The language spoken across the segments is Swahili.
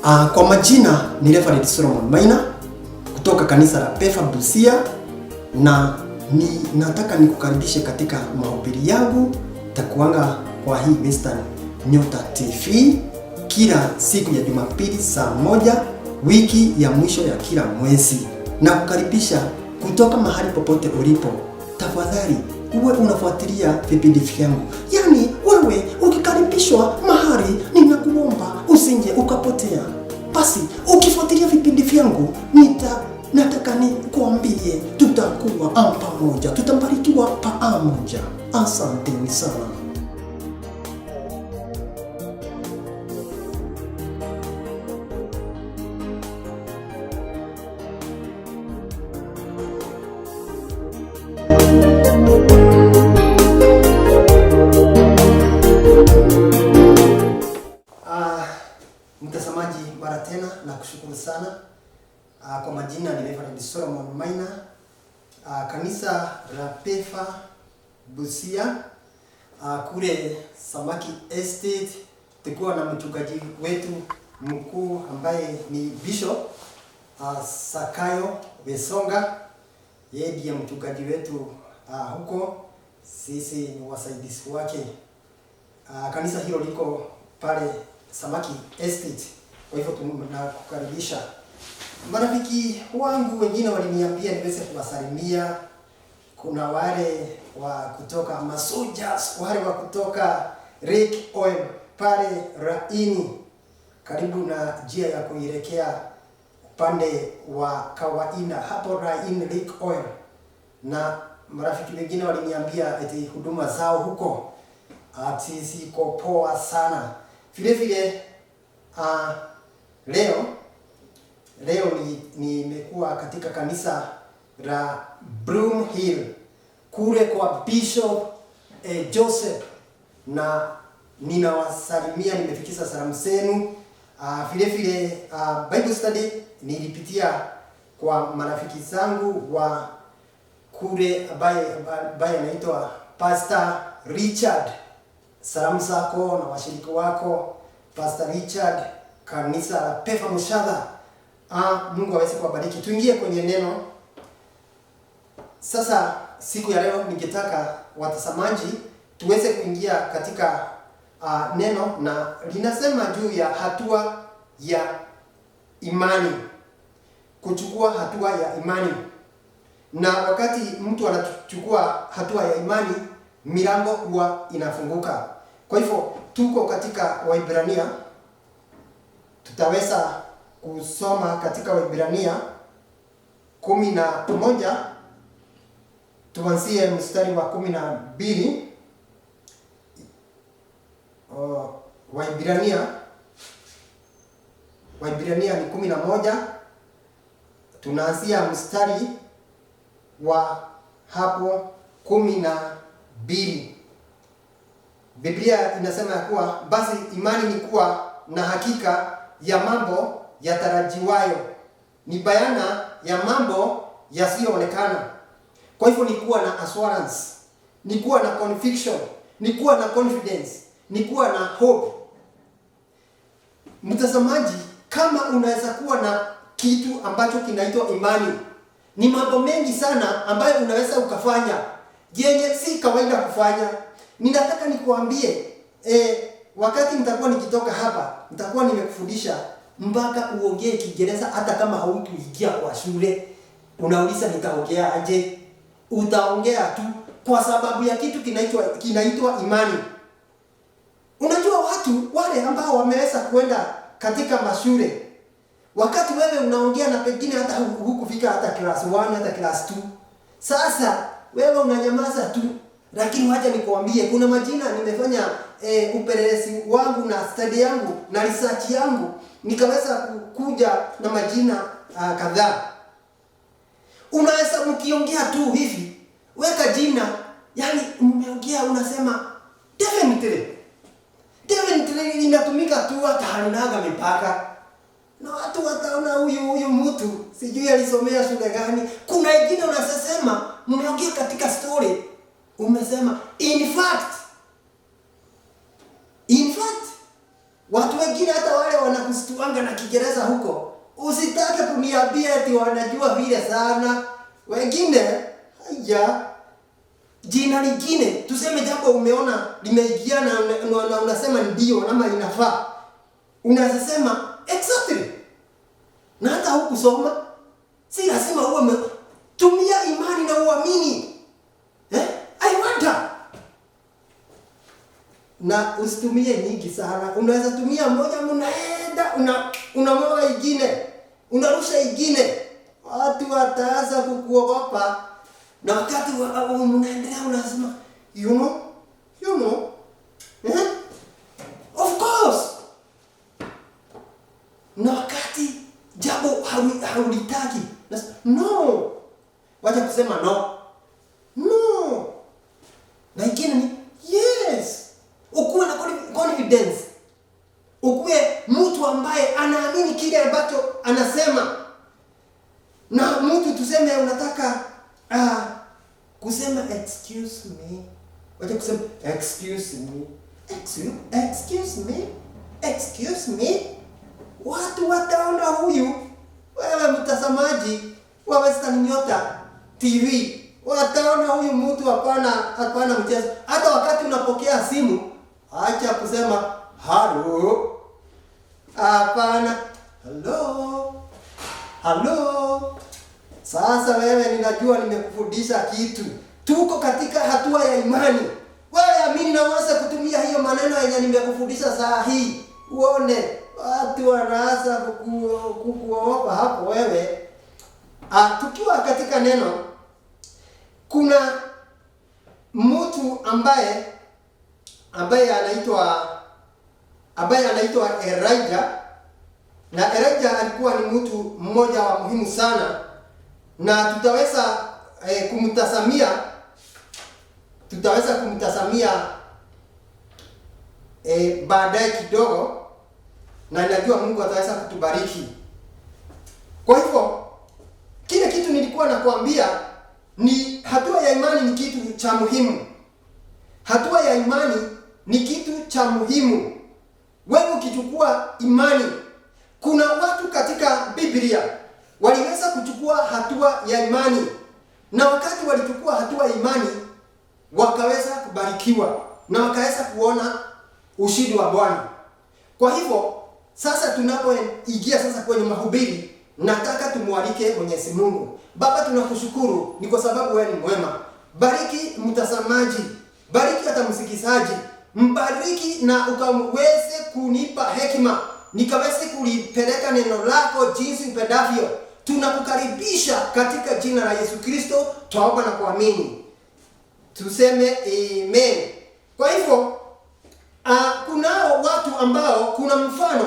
Kwa majina ni Reverend Solomon Maina kutoka kanisa la Pefa Busia, na nataka nikukaribishe katika mahubiri yangu takuanga kwa hii Western Nyota TV kila siku ya Jumapili saa 1 wiki ya mwisho ya kila mwezi. Na kukaribisha kutoka mahali popote ulipo, tafadhali uwe unafuatilia vipindi vyangu. Yaani wewe ukikaribishwa mahali, ninakuomba usije ukapotea. Basi ukifuatilia vipindi vyangu, nataka nikuambie tutakuwa pamoja, tutabarikiwa pamoja. Asanteni sana. Mtazamaji, mara tena na kushukuru sana. Kwa majina ni Reverend Solomon Maina, kanisa la Pefa Busia, kule Samaki Estate. Tukiwa na mchungaji wetu mkuu ambaye ni Bishop Sakayo Wesonga. Yeye ndiye mchungaji wetu huko, sisi ni wasaidizi wake. Kanisa hilo liko pale Samaki Estate. Kwa hivyo tunakukaribisha. Marafiki wangu wengine waliniambia niweze kuwasalimia. Kuna wale wa kutoka Masojas, wale wa kutoka Lake Oil pale Raini, karibu na njia ya kuelekea upande wa Kawaida hapo Raini Lake Oil. Na marafiki wengine waliniambia eti huduma zao huko ziko poa sana. Vile vile leo nimekuwa katika kanisa la Broom Hill kule kwa Bishop Joseph, na ninawasalimia, nimefikisha salamu zenu. Vile vile Bible study nilipitia kwa marafiki zangu wa kule ambaye anaitwa Pastor Richard. Salamu zako na washiriki wako Pastor Richard, kanisa la Pefa Mushadha. Mungu aweze kuwabariki. Tuingie kwenye neno. Sasa siku ya leo ningetaka watazamaji tuweze kuingia katika neno, na linasema juu ya hatua ya imani. Kuchukua hatua ya imani. Na wakati mtu anachukua hatua ya imani, milango huwa inafunguka. Kwa hivyo tuko katika Waibrania. Tutaweza kusoma katika Waibrania 11, tuanzie mstari wa 12. Waibrania ni 11, tunaanzia mstari wa hapo 12. Biblia inasema ya kuwa basi imani ni kuwa na hakika ya mambo yatarajiwayo, ni bayana ya mambo yasiyoonekana. Kwa hivyo ni kuwa na assurance, ni kuwa na conviction, ni kuwa na confidence, ni kuwa na hope. Mtazamaji, kama unaweza kuwa na kitu ambacho kinaitwa imani, ni mambo mengi sana ambayo unaweza ukafanya yenye si kawaida kufanya. Ninataka nikuambie, wakati nitakuwa nikitoka hapa, nitakuwa nimekufundisha mpaka uongee Kiingereza hata kama haukuingia kwa shule. Unauliza nitaongea aje? Utaongea tu kwa sababu ya kitu kinaitwa imani. Unajua watu wale ambao wameweza kwenda katika mashule, wakati wewe unaongea na pengine hata hukufika hata class 1 hata class 2, sasa wewe unanyamaza tu. Lakini wacha nikuambie, kuna majina nimefanya upelelezi wangu na study yangu na research yangu, nikaweza kuja na majina kadhaa. Unaweza mkiongea tu hivi, weka jina, yani umeongea unasema definitely inatumika tu, hata halinaga mipaka. Na watu wataona huyu mtu sijui alisomea shule gani. Kuna wengine unasema mmeongea katika story, umesema in fact watu wengine hata wale wanakustuanga na Kiingereza huko, usitake kuniambia eti wanajua vile sana. Wengine haya jina lingine, tuseme jambo umeona limeingiana na unasema ndio ama inafaa, unaweza sema exactly. Na hata hukusoma, si lazima uwe tumia imani na uamini. I wonder. Na usitumie nyingi sana. Unaweza tumia moja, mnaenda unamwaga ingine, unarusha ingine. Watu wataanza kukuogopa. Na wakati mnaendelea unasema you know of course. Na wakati jambo haulitaki, no, wacha kusema no. Na ingine ni yes. Ukuwe na confidence. Ukuwe mtu ambaye anaamini kile ambacho anasema. Na mtu tuseme unataka kusema excuse me. Wacha kusema excuse me. Watu wataona huyu, wewe mtazamaji wa Western Nyota TV, wataona huyu mtu hapana mchezo. Hata wakati unapokea simu, acha kusema hello. Hapana. Hello. Sasa wewe, ninajua nimekufundisha kitu. Tuko katika hatua ya imani. Wewe amini na uanze kutumia hiyo maneno yenye nimekufundisha saa hii. Uone watu wanaanza kukuogopa hapo wewe. Tukiwa katika neno, kuna mtu ambaye anaitwa Elijah. Na Elijah alikuwa ni mtu mmoja wa muhimu sana, na tutaweza kumtazamia baadaye kidogo, na ninajua Mungu ataweza kutubariki. Kwa hivyo kile kitu nilikuwa nakwambia ni hatua ya imani ni kitu cha muhimu. Hatua ya imani ni kitu cha muhimu. Wewe ukichukua imani, kuna watu katika Biblia waliweza kuchukua hatua ya imani, na wakati walichukua hatua ya imani wakaweza kubarikiwa na wakaweza kuona ushindi wa Bwana. Kwa hivyo sasa tunapoingia sasa kwenye mahubiri, nataka tumwalike Mwenyezi Mungu. Baba, tunakushukuru ni kwa sababu wewe ni mwema. Bariki mtazamaji, bariki hata msikizaji, mbariki na ukaweze kunipa hekima nikaweze kulipeleka neno lako jinsi upendavyo. Tunakukaribisha katika jina la Yesu Kristo, tuomba na kuamini. Tuseme amen. Kwa hivyo kunao watu ambao, kuna mfano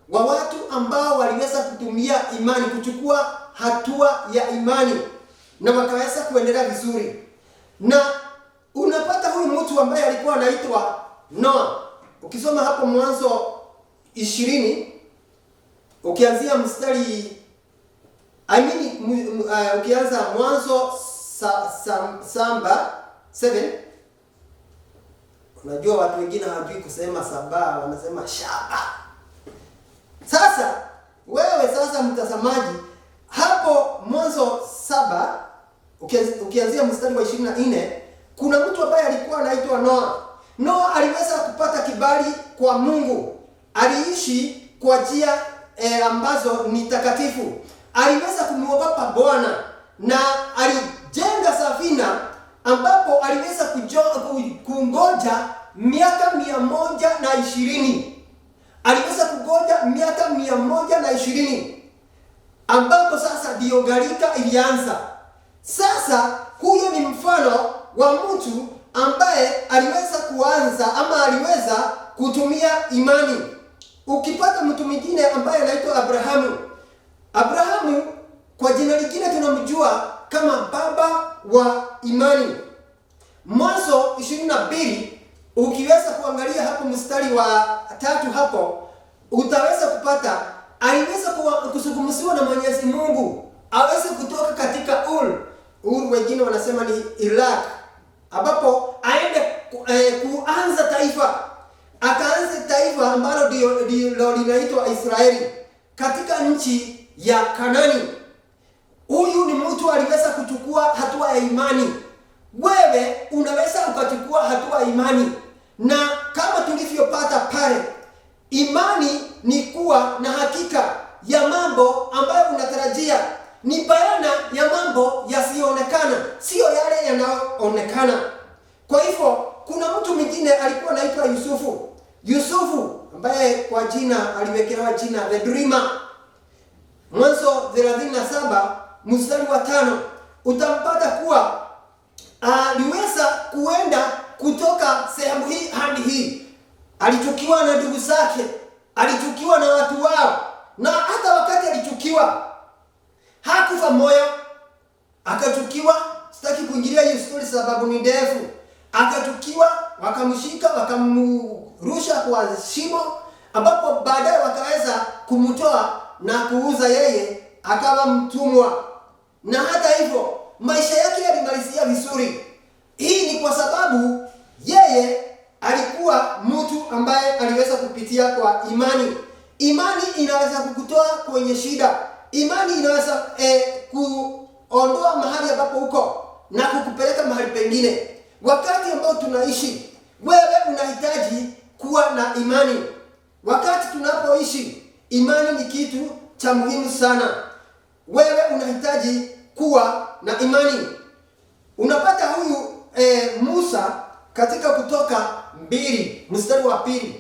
wa watu ambao waliweza kutumia imani, kuchukua hatua ya imani na wakaweza kuendelea vizuri. Na unapata huyu mtu ambaye alikuwa anaitwa Noah. Ukisoma hapo Mwanzo 20 ukianzia mstari ukianza Mwanzo 7. Unajua watu wengine hawajui kusema saba, wanasema shaba. Sasa wewe sasa mtazamaji, hapo Mwanzo 7 ukianzia mstari wa 24, kuna mtu ambaye alikuwa anaitwa Noah. Noah aliweza kupata kibali kwa Mungu. Aliishi kwa njia ambazo ni takatifu. Aliweza kumwogopa Bwana na alijenga safina ambapo aliweza kungoja miaka 120. Aliweza kungoja miaka 120 ambapo sasa ndio gharika ilianza. Sasa huyo ni mfano wa mtu ambaye aliweza kuanza ama aliweza kutumia imani. Ukipata mtu mwingine ambaye anaitwa Abrahamu kwa jina lingine tunamjua kama baba wa imani. Mwanzo 22 ukiweza kuangalia hapo mstari wa 3 hapo, utaweza kupata aliweza kuzungumziwa na Mwenyezi Mungu aweze kutoka katika Ur wengine wanasema ni Iraq, ambapo aende kuanza taifa. akaanza taifa ambalo ndio linaitwa Israeli katika nchi ya Kanani. Huyu ni mtu aliweza kuchukua hatua ya imani. Wewe unaweza ukachukua hatua ya imani, na kama tulivyopata pale, imani ni kuwa na hakika ya mambo ambayo unatarajia, ni bayana ya mambo yasiyoonekana, sio yale yanayoonekana. Kwa hivyo kuna mtu mwingine alikuwa anaitwa Yusufu ambaye kwa jina aliwekelewa jina the dreamer. Mwanzo 37 mstari wa 5 utampata kuwa aliweza kuenda kutoka sehemu hii hadi hii. Alichukiwa na ndugu zake, alichukiwa na watu wao, na hata wakati alichukiwa hakufa moyo. Akachukiwa, sitaki kuingilia hiyo story sababu ni ndefu. Akachukiwa, wakamshika, wakamrusha kwa shimo, ambapo baadaye wakaweza kumtoa na kuuza yeye, akawa mtumwa. Na hata hivyo maisha yake yalimalizia vizuri. Hii ni kwa sababu yeye alikuwa mtu ambaye aliweza kupitia kwa imani. Imani inaweza kukutoa kwenye shida. Imani inaweza kuondoa mahali ambapo uko na kukupeleka mahali pengine. Wakati ambao tunaishi, wewe unahitaji kuwa na imani. Wakati tunapoishi, imani ni kitu cha muhimu sana. Wewe unahitaji kuwa na imani. Unapata huyu Musa katika Kutoka 2 mstari wa 2.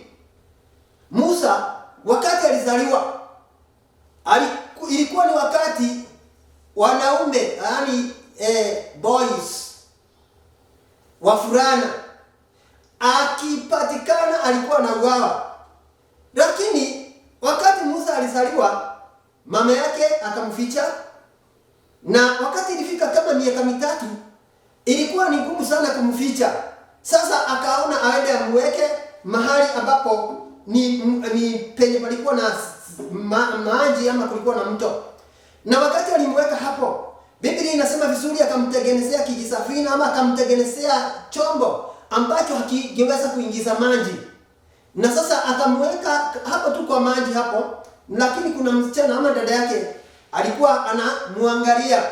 Musa wakati alizaliwa, ilikuwa ni wakati wanaume, yani boys wafurana, akipatikana alikuwa na uawa. Lakini wakati Musa alizaliwa, mama yake akamficha, na wakati ilifika kama miaka 3 ilikuwa ni ngumu sana kumficha. Sasa akaona aende amweke mahali ambapo ni penye palikuwa na maji ama kulikuwa na mto. Na wakati alimweka hapo, Biblia inasema vizuri, akamtengenezea kijisafina ama akamtengenezea chombo ambacho hakingeweza kuingiza maji. Na sasa akamweka hapo tu kwa maji hapo, lakini kuna msichana ama dada yake alikuwa anamwangalia.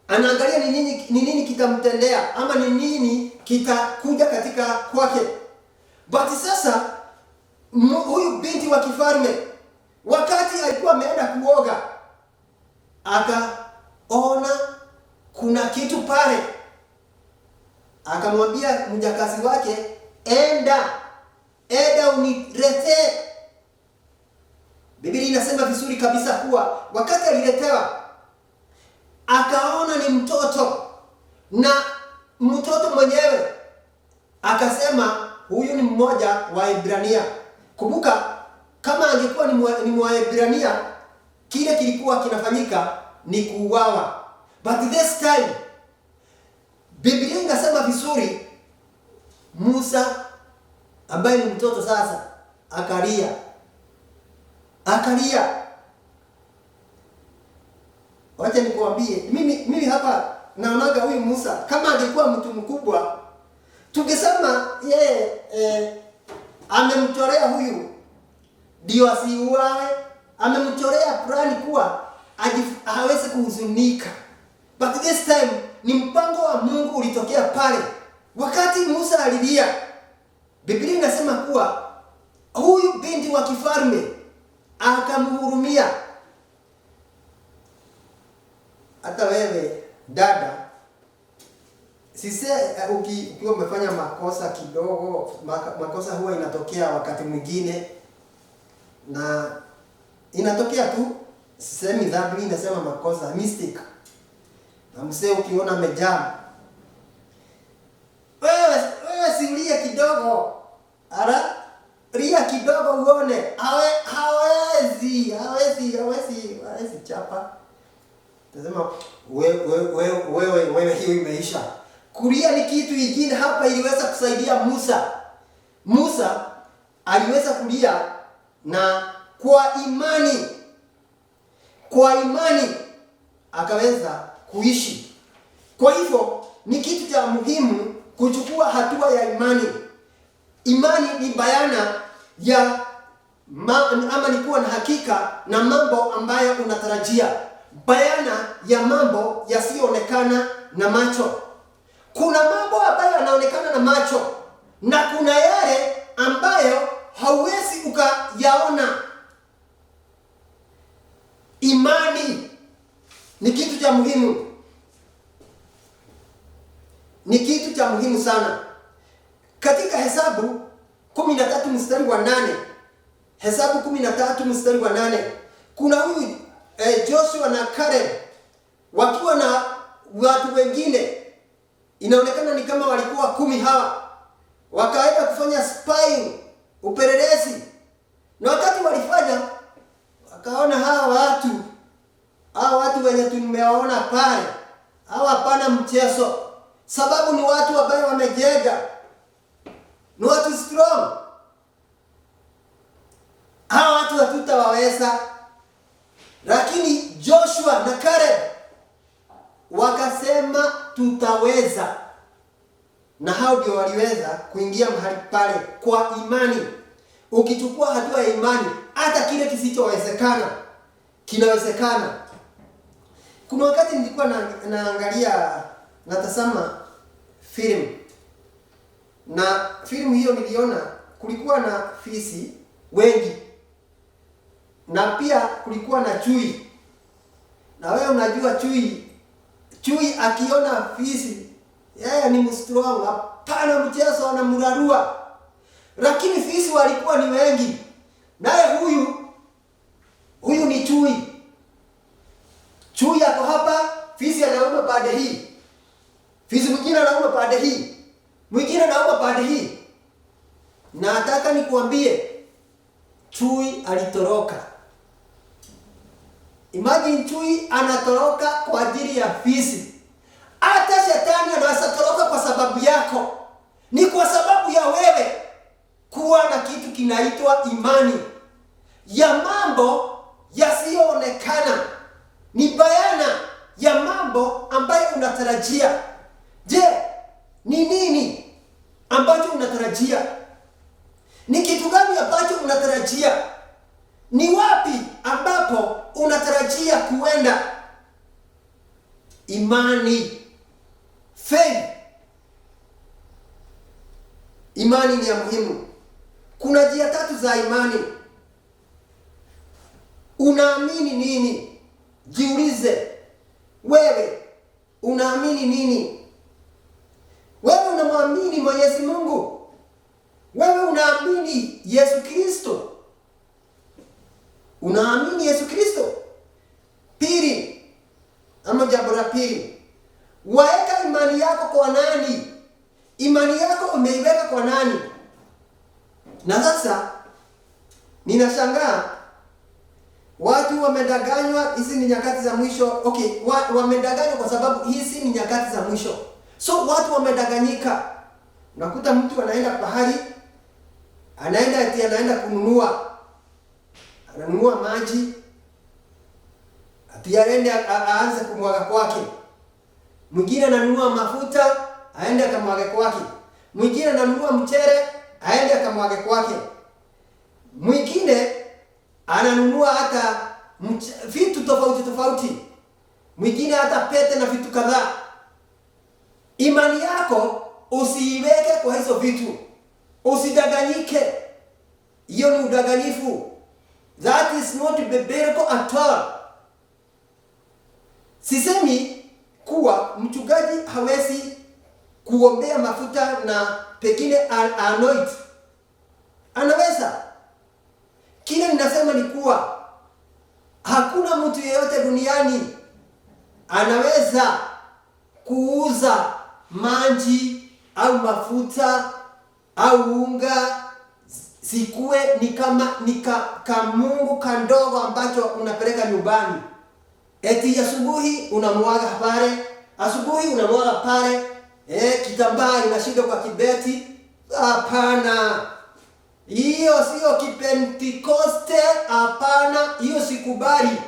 Anaangalia ni nini kitamtendea ama ni nini kitakuja katika kwake. But sasa huyu binti wa kifalme wakati alikuwa ameenda kuoga, akaona kuna kitu pale. Akamwambia mjakazi wake, enda uniletee. Biblia inasema vizuri kabisa kuwa wakati aliletewa, akaona ni mtoto, na mtoto mwenyewe akasema huyu ni mmoja wa Ibrania. Kumbuka, kama angekuwa ni Mwaebrania, kile kilikuwa kinafanyika ni kuuawa. But this time Biblia inasema vizuri, Musa ambaye ni mtoto sasa akalia. Wacha nikuambie, mimi hapa naonaga huyu Musa kama angekuwa mtu mkubwa, tungesema yeye amemchorea huyu ndio asiuawe, amemchorea plani kuwa hawezi kuhuzunika. But this time ni mpango wa Mungu ulitokea pale. Wakati Musa alilia, Biblia inasema kuwa huyu binti wa kifalme akamhurumia. Hata wewe dada, ukiwa umefanya makosa kidogo, makosa huwa inatokea wakati mwingine, na inatokea tu, sisemi dhambi, inasema makosa, mistake. Na msee ukiona amejam, wewe siulie kidogo, lia kidogo uone, hawezi chapa. Tazama wewe hiyo imeisha. Kulia ni kitu kingine hapa iliweza kusaidia Musa. Musa aliweza kulia na kwa imani akaweza kuishi. Kwa hivyo ni kitu cha muhimu kuchukua hatua ya imani. Imani ni bayana ya ama ni kuwa na hakika na mambo ambayo unatarajia. Bayana ya mambo yasiyoonekana na macho. Kuna mambo ambayo yanaonekana na macho na kuna yale ambayo hauwezi ukayaona. Imani ni kitu cha muhimu. Ni kitu cha muhimu sana. Katika Hesabu 13 mstari wa 8. Hesabu 13 mstari wa 8. Kuna huyu Joshua na Caleb wakiwa na watu wengine. Inaonekana ni kama walikuwa 10 hawa. Wakaenda kufanya spying, upelelezi. Na wakati walifanya, wakaona hawa watu wenye tumewaona pale, hawa hapana mchezo. Sababu ni watu ambao wamejenga. Ni watu strong. Hawa watu hatutawaweza. Lakini Joshua na Caleb wakasema tutaweza. Na hao ndio waliweza kuingia mahali pale kwa imani. Ukichukua hatua ya imani, hata kile kisichowezekana kinawezekana. Kuna wakati nilikuwa natazama film. Na film hiyo niliona kulikuwa na fisi wengi. Na pia kulikuwa na chui. Na wewe unajua chui akiona fisi, yeye ni strong, hapana mchezo, anamrarua. Lakini fisi walikuwa ni wengi. Naye huyu ni chui. Chui yako hapa, fisi anauma pande hii. Fisi mwingine anauma pande hii. Mwingine anauma pande hii. Na nataka nikuambie, chui alitoroka. Imagine chui anatoroka kwa ajili ya fisi. Hata shetani anaweza toroka kwa sababu yako. Ni kwa sababu ya wewe kuwa na kitu kinaitwa imani ya mambo yasiyoonekana. Ni bayana ya mambo ambayo unatarajia. Je, ni nini ambacho unatarajia? Ni kitu gani ambacho unatarajia? Ni wapi ambapo unatarajia kuenda? Imani. Faith. Imani ni ya muhimu. Kuna njia 3 za imani. Unaamini nini? Jiulize. Wewe unaamini nini? Wewe unamwamini Mwenyezi Mungu? Wewe unaamini Yesu Kristo? Unaamini Yesu Kristo? Pili, ama jambo la pili, waeka imani yako kwa nani? Imani yako umeiweka kwa nani? Na sasa ninashangaa watu wamedanganywa. Hizi ni nyakati za mwisho. Okay, wamedanganywa kwa sababu hizi ni nyakati za mwisho. So watu wamedanganyika. Unakuta mtu anaenda pahali, anaenda kununua maji, ati aende aanze kumwaga kwake. Mwingine ananunua mafuta, aende akamwage kwake. Mwingine ananunua mchele, aende akamwage kwake. Mwingine ananunua hata vitu tofauti. Mwingine hata pete na vitu kadhaa. Imani yako usiiweke kwa hizo vitu. Usidanganyike. Hiyo ni udanganyifu. That is not biblical at all. Sisemi kuwa mchungaji hawezi kuombea mafuta na pekine anoint. Anaweza. Kile ninasema ni kuwa hakuna mtu yeyote duniani anaweza kuuza maji au mafuta au unga sikuwe ni kamungu kandogo ambacho unapeleka nyumbani. Eti asubuhi unamwaga pale, kitambaa inashinda kwa kibeti. Hapana. Hiyo sio kipentekoste, hapana, hiyo sikubali.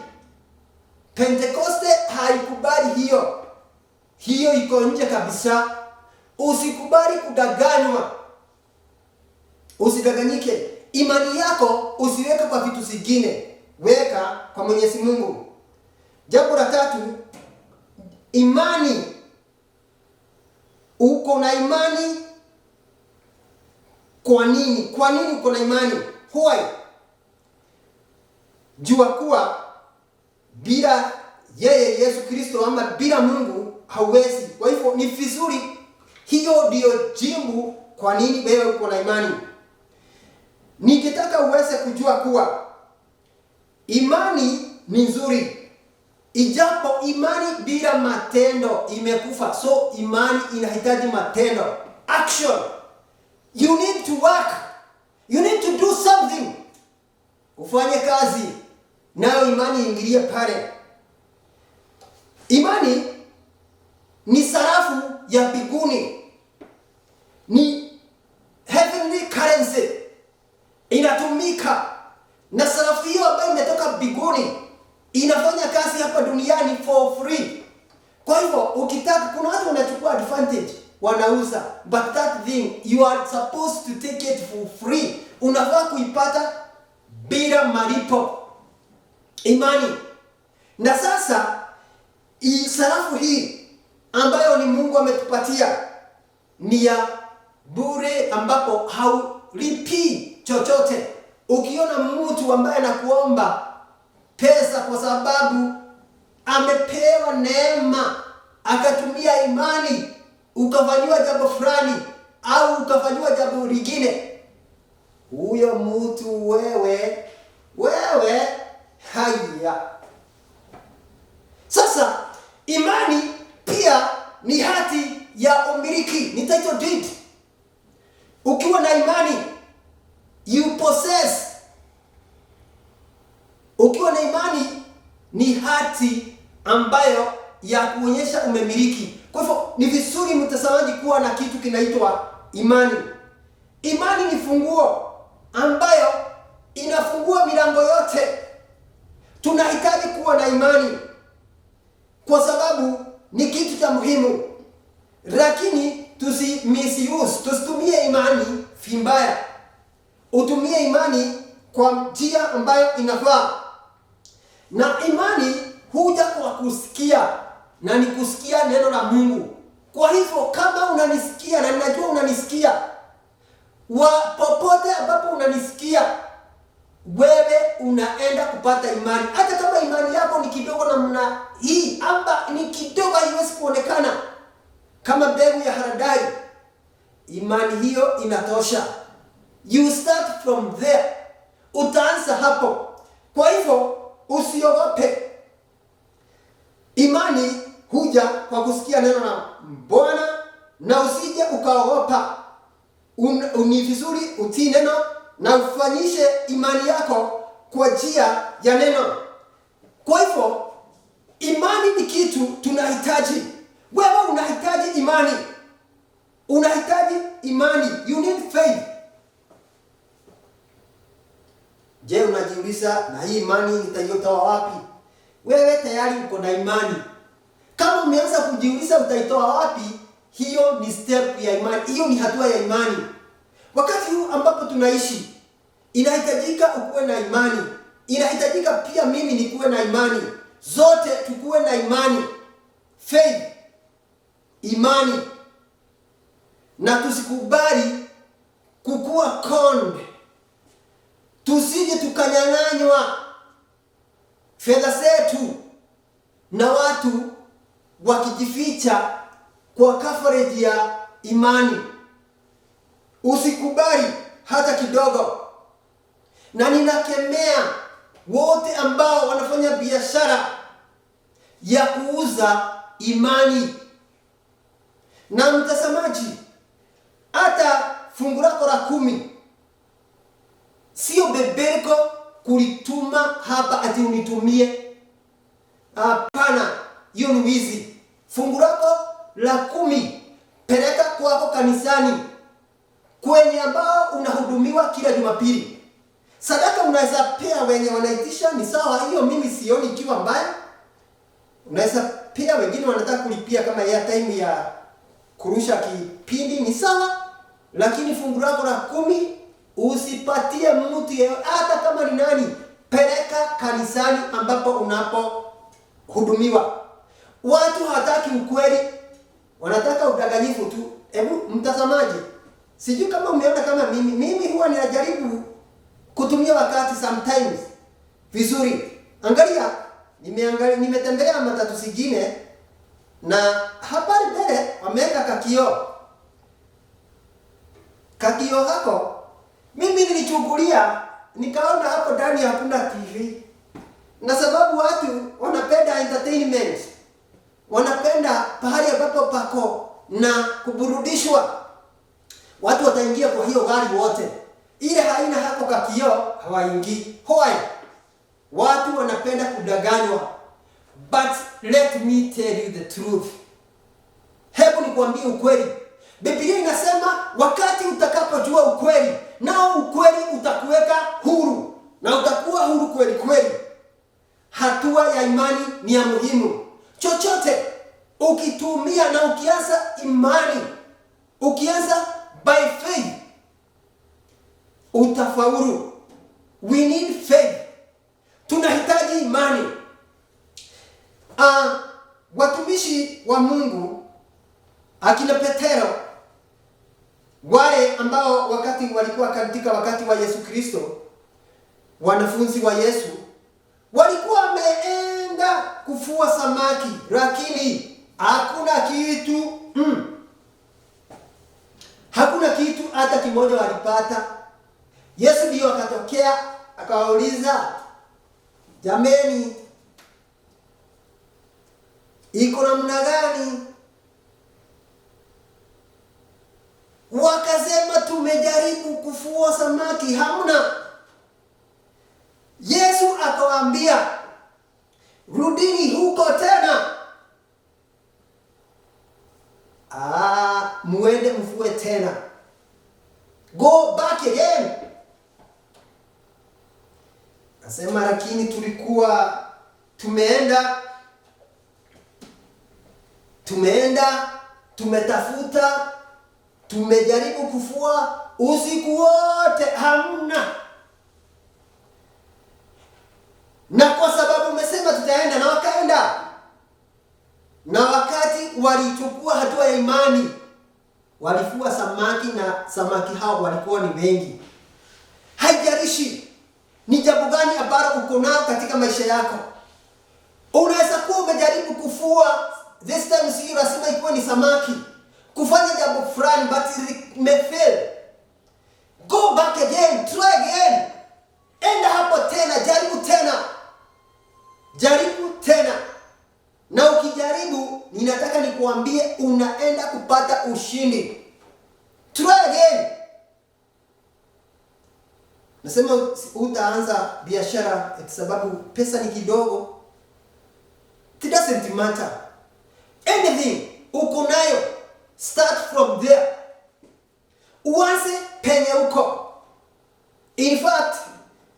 Pentekoste haikubali hiyo. Hiyo iko nje kabisa. Usikubali kudanganywa. Usidanganyike. Imani yako usiweke kwa vitu zingine. Weka kwa Mwenyezi Mungu. Jambo la tatu, imani. Uko na imani kwa nini? Kwa nini uko na imani? Why? Jua kuwa bila yeye Yesu Kristo ama bila Mungu hauwezi. Kwa hivyo ni vizuri, hiyo ndio jibu kwa nini wewe uko na imani. Nikitaka uweze kujua kuwa imani ni nzuri, ijapo imani bila matendo imekufa. So imani inahitaji matendo, action. You need to work, you need to do something. Ufanye kazi, nayo imani ingilie pale. Imani ni sarafu ya mbinguni, ni heavenly currency. Inatumika na sarafu hiyo ambayo imetoka mbinguni inafanya kazi hapa duniani for free. Kwa hivyo ukitaka, kuna watu wanachukua advantage, wanauza, but that thing you are supposed to take it for free. Unafaa kuipata bila malipo, imani. Na sasa sarafu hii ambayo ni Mungu ametupatia ni ya bure, ambapo haulipi chochote. Ukiona mtu ambaye anakuomba pesa kwa sababu amepewa neema, akatumia imani, ukafanywa jambo fulani au ukafanywa jambo lingine, huyo mtu wewe haya. Sasa imani pia ni hati ya umiliki, ni title deed. Ukiwa na imani you possess. Ukiwa na imani ni hati ambayo ya kuonyesha umemiliki. Kwa hivyo ni vizuri mtazamaji kuwa na kitu kinaitwa imani. Imani ni funguo ambayo inafungua milango yote. Tunahitaji kuwa na imani kwa sababu ni kitu cha muhimu, lakini tusitumie imani vibaya. Utumie imani kwa njia ambayo inafaa. Na imani huja kwa kusikia, na ni kusikia neno la Mungu. Kwa hivyo kama unanisikia, na ninajua unanisikia, popote ambapo unanisikia, wewe unaenda kupata imani. Hata kama imani yako ni kidogo namna hii, amba ni kidogo, haiwezi kuonekana kama mbegu ya haradali, imani hiyo inatosha. You start from there. Utaanza hapo. Kwa hivyo usiogope. Imani huja kwa kusikia neno la Bwana, na usije ukaogopa. Ni vizuri utii neno na ufanyishe imani yako kwa njia ya neno. Kwa hivyo imani ni kitu tunahitaji. Wewe unahitaji imani. Unahitaji imani. You need faith. Je, unajiuliza, na hii imani nitaitoa wapi? Wewe tayari uko na imani. Kama umeanza kujiuliza utaitoa wapi, hiyo ni step ya imani. Hiyo ni hatua ya imani. Wakati huu ambapo tunaishi, inahitajika ukuwe na imani. Inahitajika pia mimi nikuwe na imani. Zote tukuwe na imani. Faith, imani. Na tusikubali kukua konde. Tusije tukanyang'anywa fedha zetu na watu wakijificha kwa coverage ya imani. Usikubali hata kidogo. Na ninakemea wote ambao wanafanya biashara ya kuuza imani. Na mtazamaji, hata fungu lako la 10 sio bebeko kulituma hapa ati unitumie. Hapana, hiyo ni wizi. Fungu lako la 10 peleka kwako kanisani, kwenye ambao unahudumiwa kila Jumapili. Sadaka unaweza pea wenye wanaitisha, ni sawa, hiyo mimi sioni ikiwa mbaya. Unaweza pea wengine wanataka kulipia kama airtime ya kurusha kipindi, ni sawa. Lakini fungu lako la 10 usipatie mtu hata kama ni nani, peleka kanisani ambapo unapohudumiwa. Watu hataki ukweli, wanataka udanganyifu tu. Hebu mtazamaji, sijui kama umeona kama mimi huwa ninajaribu kutumia wakati sometimes vizuri. Angalia, nimetembelea matatu zingine na hapa mbele wameweka kakio hako. Mimi nilichungulia nikaona hapo ndani hakuna TV. Na sababu watu wanapenda entertainment, wanapenda pahali ambapo pako na kuburudishwa, watu wataingia kwa hiyo gari wote. Ile haina hako kakio hawaingii. Hoya, watu wanapenda kudanganywa. But let me tell you the truth. Hebu nikwambie ukweli. Biblia inasema wakati utakapojua ukweli, nao ukweli utakuweka huru, na utakuwa huru kweli kweli. Hatua ya imani ni ya muhimu. Chochote ukitumia na ukianza imani, ukianza by faith, utafaulu. We need faith. Tunahitaji imani. Watumishi wa Mungu akina Petero, wale ambao walikuwa katika wakati wa Yesu Kristo, wanafunzi wa Yesu, walikuwa wameenda kufua samaki, lakini hakuna kitu hata kimoja walipata. Yesu ndio akatokea akawauliza, jameni, iko namna gani? Wakasema, tumejaribu kufua samaki, hamna. Yesu akawaambia, rudini huko tena, muende mfue tena. Go back again. Nasema, lakini tulikuwa tumetafuta, tumejaribu kufua usiku wote, hamna. Na kwa sababu umesema tutaenda, na wakaenda. Na wakati walichukua hatua ya imani, walifua samaki, na samaki hao walikuwa ni wengi. Haijalishi ni jambo gani ambalo uko nao katika maisha yako. Unaweza kuwa umejaribu kufua, this time si lazima ikuwe ni samaki, kufanya jambo fulani, but it may fail. Go back again, try again. Enda hapo tena, jaribu tena. Na ukijaribu, ninataka nikuambie unaenda kupata ushindi. Try again. Nasema utaanza biashara kwa sababu pesa ni kidogo. It doesn't matter. Anything uko nayo, start from there. Uanze penye uko. In fact,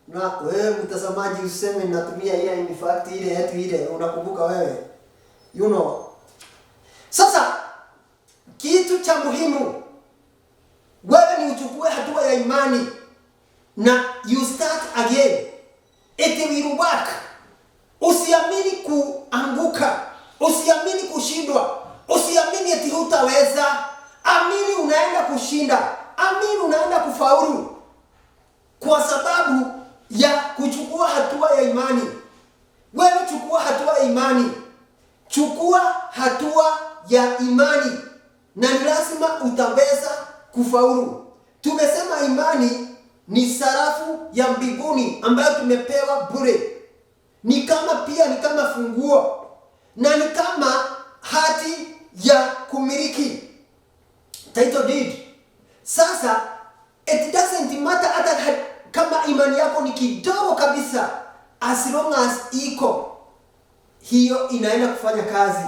na wewe mtazamaji useme natumia in fact ile yetu ile, unakumbuka wewe? You know. Sasa kitu cha muhimu, wewe ni uchukue hatua ya imani na you start again. It will work. Usiamini kuanguka, usiamini kushindwa, usiamini eti hutaweza. Amini unaenda kushinda, amini unaenda kufaulu, kwa sababu ya kuchukua hatua ya imani. Wewe chukua hatua ya imani. Chukua hatua ya imani, na lazima utaweza kufaulu. Tumesema imani ni sarafu ya mbinguni ambayo tumepewa bure. Ni kama funguo, na ni kama hati ya kumiliki, title deed. Sasa it doesn't matter hata kama imani yako ni kidogo kabisa, as long as iko hiyo inaenda kufanya kazi.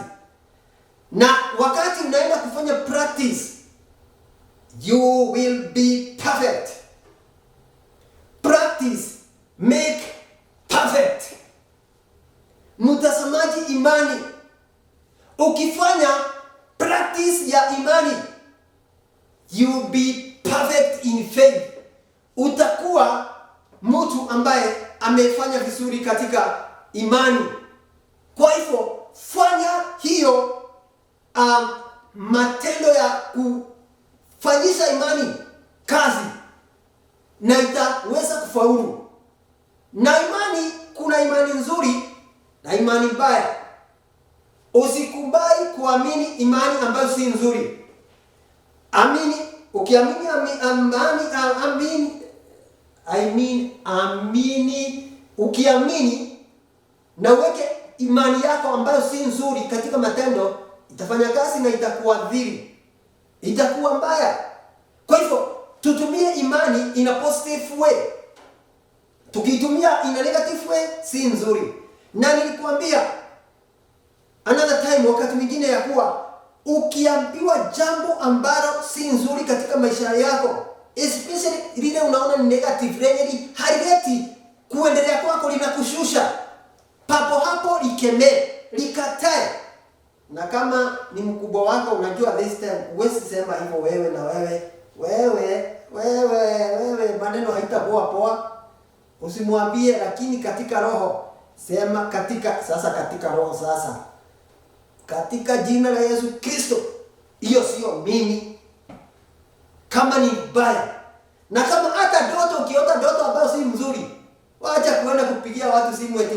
Na wakati unaenda kufanya practice, you will be perfect. Practice make perfect. Mtazamaji, imani, ukifanya practice ya imani, you will be perfect in faith. kuwa mtu ambaye amefanya vizuri katika imani. Kwa hivyo fanya hiyo matendo ya kufanyisha imani kazi na itaweza kufaulu. Na imani, kuna imani nzuri na imani mbaya. Usikubali kuamini imani ambayo si nzuri. Amini, ukiamini ukiamini na uweke imani yako ambayo si nzuri katika matendo, itafanya kazi na itakuadhiri, itakuwa mbaya. Kwa hivyo tutumie imani in a positive way. Tukitumia in a negative way si nzuri. Na nilikwambia another time, wakati mwingine, ya kuwa ukiambiwa jambo ambalo si nzuri katika maisha yako, especially lile unaona ni negative, lenye halileti kuendelea kwako, linakushusha, papo hapo likemee, likatae. Na kama ni mkubwa wako, unajua this time huwezi sema hivyo wewe na wewe maneno haitakuwa poa. Usimwambie, lakini katika roho sema, katika roho sasa, katika jina la Yesu Kristo, hiyo sio mimi. Kama ni mbaya, na kama hata ndoto, ukiota ndoto ambayo si mzuri, wacha kuenda kupigia watu simu eti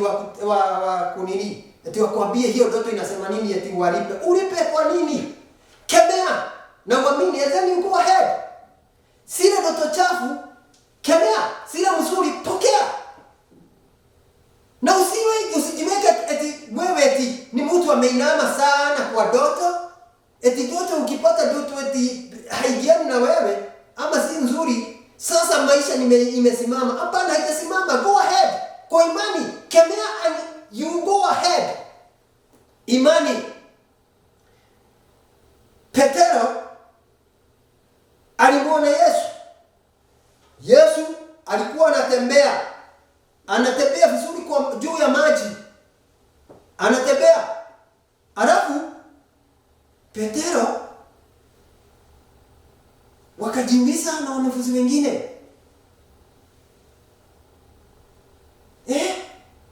kunini, eti wakwambie hiyo ndoto inasema nini, eti ulipe kwa nini? Kemea na uamini, and then you go ahead. Sile ndoto chafu, kemea. Sile mzuri, pokea. Na usijiweke eti wewe eti ni mtu ameinama sana kwa ndoto, eti ndoto ukipata ndoto eti haigiani na wewe ama si nzuri, sasa maisha imesimama. Hapana, haijasimama. Go ahead. Kwa imani, kemea and you go ahead. Imani. Petero alimuona Yesu. Yesu alikuwa anatembea vizuri kwa juu ya maji. Anatembea. Alafu Petero wakajiuliza na wanafunzi wengine.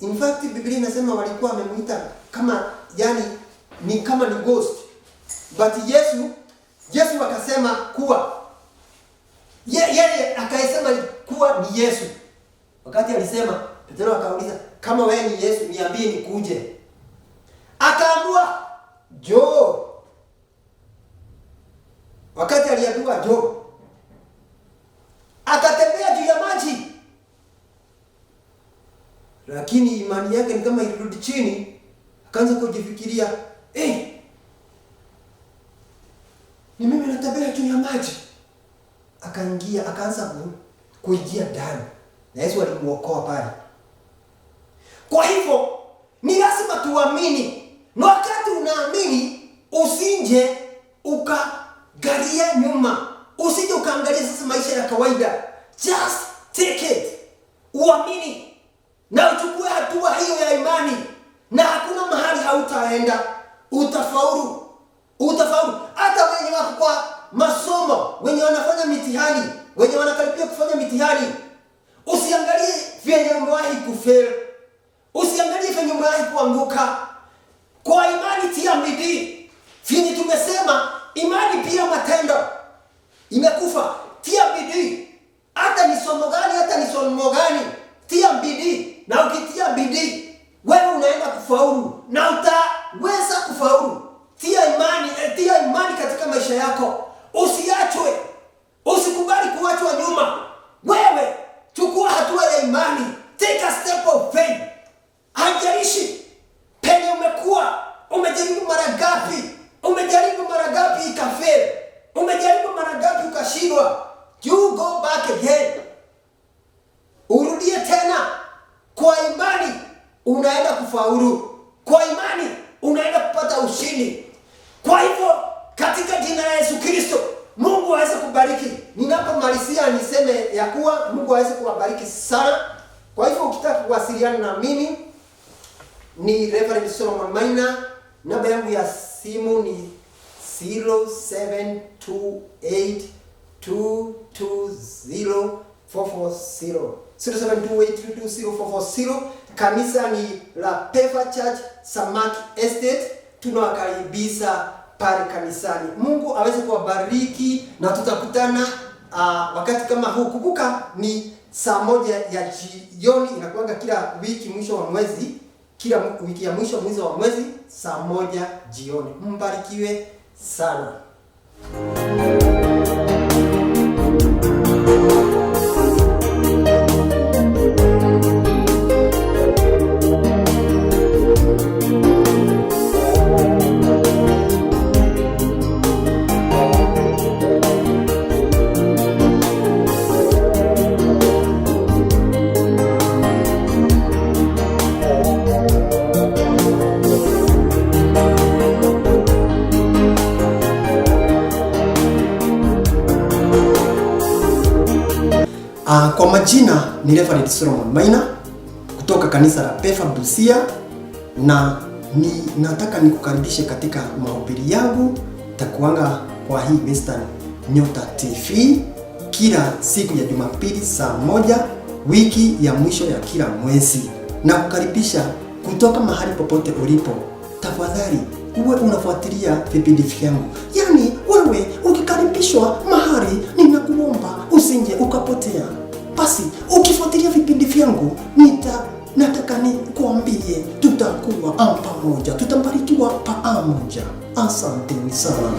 In fact Biblia inasema walikuwa wamemuita kama ni kama ni ghost. But Yesu akasema kuwa yeye akasema kuwa ni Yesu. Wakati alisema, Petero akauliza, kama wewe ni Yesu niambie nikuje. Akaambiwa njoo. Wakati aliambiwa njoo, akatembea juu ya maji. Lakini imani yake ni kama ilirudi chini, akaanza kujifikiria, ni mimi natembea juu ya maji. Akaanza kuingia ndani. Na Yesu alimuokoa pale. Kwa hivyo ni lazima tuamini. Na wakati unaamini, usije ukagalia nyuma. Usije ukaangalia sasa maisha ya kawaida. Just take it. Uamini. Na uchukue hatua hiyo ya imani. Na hakuna mahali hautaenda. Utafaulu. Hata wenye wako kwa masomo, wenye wanafanya mitihani, wenye wanakaribia kufanya mitihani, usiangalie vyenye umewahi kufail. Usiangalie vyenye umewahi kuanguka. Kwa imani tia bidii. Vyenye tumesema, imani pia matendo. Imekufa, tia bidii. Hata ni somo gani, tia bidii. Na ukitia bidii, wewe unaenda kufaulu na utaweza kufaulu. Tia imani katika maisha yako. Usiachwe. Usikubali kuachwa nyuma. Wewe chukua hatua ya imani. Take a step of faith. Haijalishi penye umejaribu mara ngapi ikafeli. Umejaribu mara ngapi ukashindwa. You go back again. Urudie tena. Kwa imani unaenda kufaulu. Kwa imani unaenda kupata ushindi. Kwa hivyo katika jina la Yesu Kristo, Mungu aweze kubariki. Ninapomalizia niseme ya kuwa Mungu aweze kuwabariki sana. Kwa hivyo ukitaka kuwasiliana na mimi ni Reverend Solomon Maina. Namba yangu ya simu ni 0728220520. 0728320440. Kanisa ni la Pefa Church, Samaki Estate. Tunawakaribisha pale kanisani. Mungu aweze kuwabariki na tutakutana wakati kama huu. Kumbuka ni saa 1 ya jioni, inakuanga kila wiki mwisho wa mwezi, kila wiki ya mwisho wa mwezi saa 1 jioni. Mbarikiwe sana. Kwa majina ni Reverend Solomon Maina kutoka kanisa la Pefa Busia, na nataka nikukaribishe katika mahubiri yangu takuanga kwa hii Western Nyota TV kila siku ya Jumapili saa 1 wiki ya mwisho ya kila mwezi. Na kukaribisha kutoka mahali popote ulipo, tafadhali uwe unafuatilia vipindi vyangu. Yaani wewe ukikaribishwa mahali, ninakuomba usinje ukapotea. Basi ukifuatilia vipindi vyangu, nataka nikuambie tutakuwa pamoja, tutambarikiwa pamoja. Asante sana.